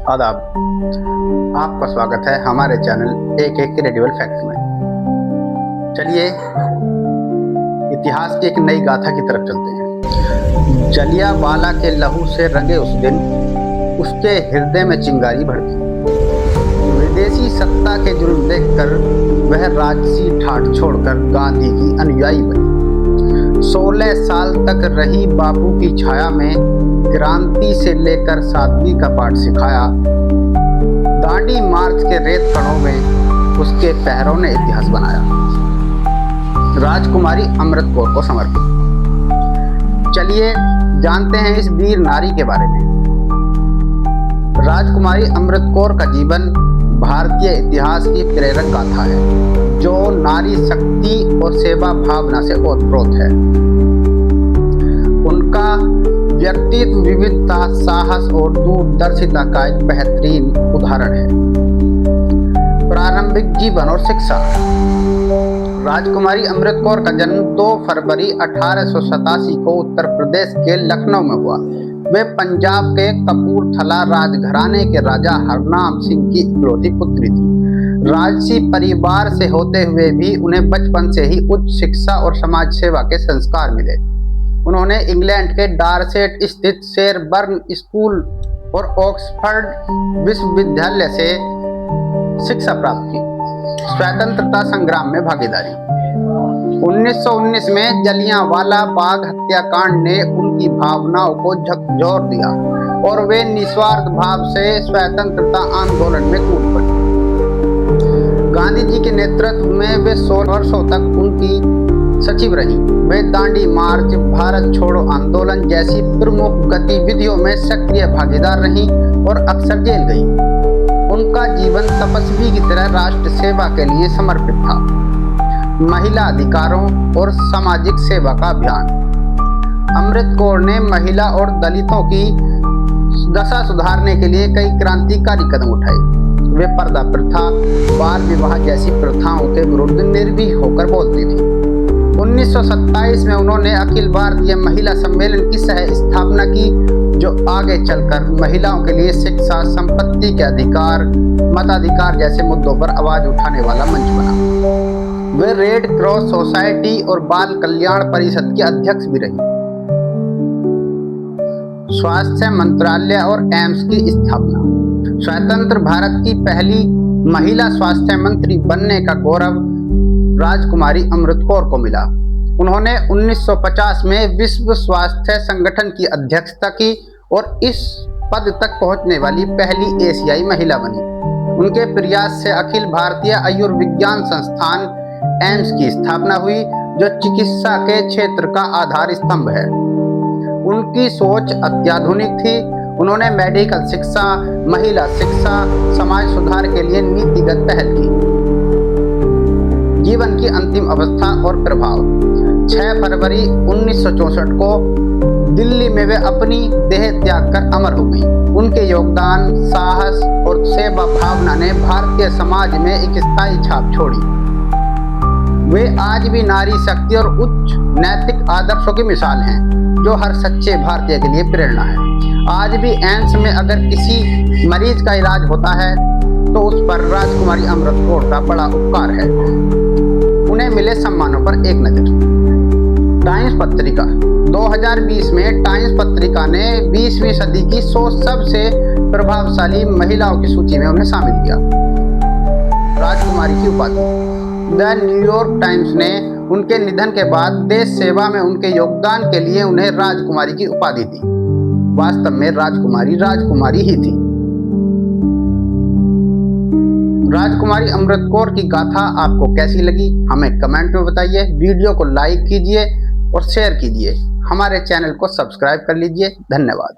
आदाब, आपका स्वागत है हमारे चैनल एक क्रेडिबल फैक्ट में। चलिए इतिहास की एक नई गाथा की तरफ चलते हैं। जलियांवाला के लहू से रंगे उस दिन उसके हृदय में चिंगारी भड़ गई। विदेशी सत्ता के जुल्म देखकर वह राजसी ठाठ छोड़कर गांधी की अनुयायी बनी। 16 साल तक रही बापू की छाया में क्रांति से लेकर सादगी का पाठ सिखाया। दांडी मार्च के रेत कणों में उसके पैरों ने इतिहास बनाया। राजकुमारी अमृत कौर को समर्पित। चलिए जानते हैं इस वीर नारी के बारे में। राजकुमारी अमृत कौर का जीवन भारतीय इतिहास की प्रेरक गाथा है, जो नारी शक्ति और सेवा भावना से ओतप्रोत है। उनका व्यक्तित्व विविधता, साहस और दूरदर्शिता का एक बेहतरीन उदाहरण है। प्रारंभिक जीवन और शिक्षा। राजकुमारी अमृत कौर का जन्म 2 फरवरी 1887 को उत्तर प्रदेश के लखनऊ में हुआ। वे पंजाब के कपूरथला राजघराने के राजा हरनाम सिंह की इकलौती पुत्री थी। राजसी परिवार से होते हुए भी उन्हें बचपन से ही उच्च शिक्षा और समाज सेवा के संस्कार मिले। उन्होंने इंग्लैंड के डारसेट स्थित शेरबर्न स्कूल और ऑक्सफोर्ड विश्वविद्यालय से शिक्षा प्राप्त की। स्वतंत्रता संग्राम में भागीदारी। 1919 में जलियांवाला बाग हत्याकांड ने उनकी भावनाओं को झकझोर दिया और वे निस्वार्थ भाव से स्वतंत्रता आंदोलन में कूद पड़ी। गांधी जी के नेतृत्व में वे 16 वर्षों तक उनकी सचिव रही। वे दांडी मार्च, भारत छोड़ो आंदोलन जैसी प्रमुख गतिविधियों में सक्रिय भागीदार रहीं और अक्सर जेल गईं। उनका जीवन तपस्वी की तरह राष्ट्र सेवा के लिए समर्पित था। महिला अधिकारों और सामाजिक सेवा का अभियान। अमृत कौर ने महिला और दलितों की दशा सुधारने के लिए कई क्रांतिकारी कदम उठाए। वे पर्दा प्रथा, बाल विवाह जैसी प्रथाओं के विरुद्ध निर्भीक होकर बोलती थी। 1927 में उन्होंने अखिल भारतीय महिला सम्मेलन की सह स्थापना की, जो आगे चलकर महिलाओं के लिए शिक्षा, संपत्ति के अधिकार, मताधिकार जैसे मुद्दों पर आवाज उठाने वाला मंच बना। वे रेड क्रॉस सोसाइटी और बाल कल्याण परिषद की अध्यक्ष भी रही। स्वास्थ्य मंत्रालय और एम्स की स्थापना। स्वतंत्र भारत की पहली महिला स्वास्थ्य मंत्री बनने का गौरव राजकुमारी अमृत कौर को मिला। उन्होंने 1950 में विश्व स्वास्थ्य संगठन की अध्यक्षता की और इस पद तक पहुंचने वाली पहली एशियाई महिला बनी। उनके प्रयास से अखिल भारतीय आयुर्विज्ञान संस्थान एम्स की स्थापना हुई, जो चिकित्सा के क्षेत्र का आधार स्तंभ है। उनकी सोच अत्याधुनिक थी। उन्होंने मेडिकल शिक्षा, महिला शिक्षा, समाज सुधार के लिए नीतिगत पहल की। जीवन की अंतिम अवस्था और प्रभाव। 6 फरवरी 1964 को दिल्ली में वे अपनी देह त्याग कर अमर हो गई। उनके योगदान, साहस और सेवा भावना ने भारतीय समाज में एक स्थायी छाप छोड़ी। वे आज भी नारी शक्ति और उच्च नैतिक आदर्शों की मिसाल हैं, जो हर सच्चे भारतीय के लिए प्रेरणा है। आज भी एम्स में अगर किसी मरीज का इलाज होता है तो उस पर राजकुमारी अमृत कौर का बड़ा उपकार है। उन्हें मिले सम्मानों पर एक नजर। टाइम्स पत्रिका। 2020 में टाइम्स पत्रिका ने 20वीं सदी की 100 सबसे प्रभावशाली महिलाओं की सूची में उन्हें शामिल किया। राजकुमारी की उपाधि। द न्यूयॉर्क टाइम्स ने उनके निधन के बाद देश सेवा में उनके योगदान के लिए उन्हें राजकुमारी की उपाधि दी। वास्तव में राजकुमारी ही थी। राजकुमारी अमृत कौर की गाथा आपको कैसी लगी, हमें कमेंट में बताइए। वीडियो को लाइक कीजिए और शेयर कीजिए। हमारे चैनल को सब्सक्राइब कर लीजिए। धन्यवाद।